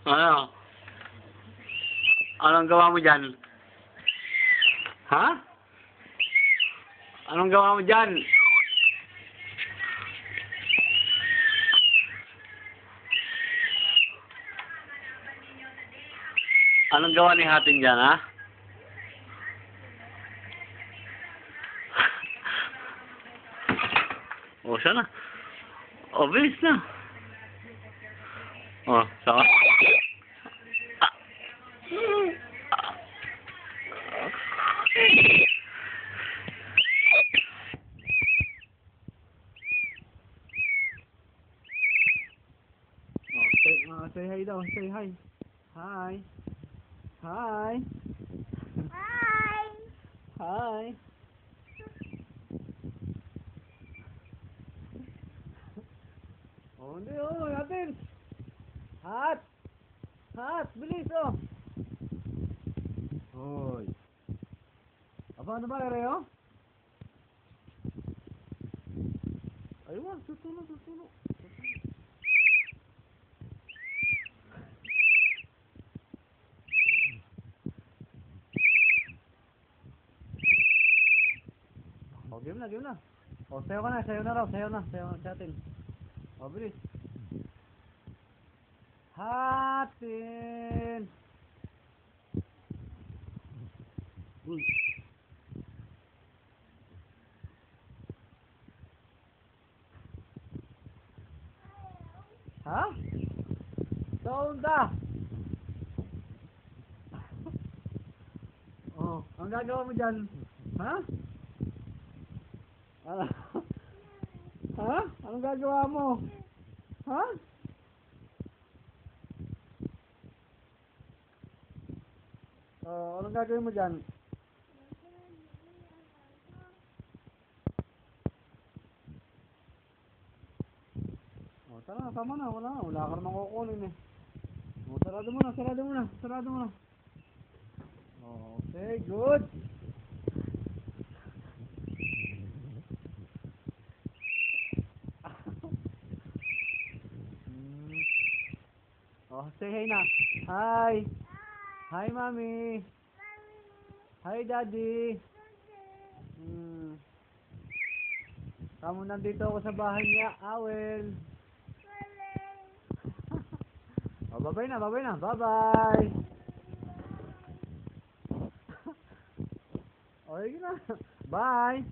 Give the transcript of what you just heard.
Ano? Anong gawa mo dyan? Ha? Anong gawa mo dyan? Anong gawa ni Hatin dyan, ha? O, siya na. O, bilis na. O, saka. Say hi daw, say hi. Hi. Hi. Hi! Hi. Oh, hindi oh, natin. Hat. Hat, bilis oh. Hoy. Aba, ano ba, Reo? Ayun, susuno. Oh, game na. Oh, sayo ka na, sayo na sa atin. Oh, bilis. Hatin. Uy. Ha? Sonda. Oh, ang gagawa mo dyan? Ha? Ha? Anong gagawa mo? Ha? Oh, anong gagawin mo dyan? Oh, tara, tama na, wala ka namang kukunin eh. Oh, sarado mo na. Okay, good. Oh, say hi na. Hi. Hi, Mommy. Hi, Daddy. Kamu nandito ako sa bahay niya, Awel. Oh, bye-bye na. Bye-bye. Oh, yun na. Bye.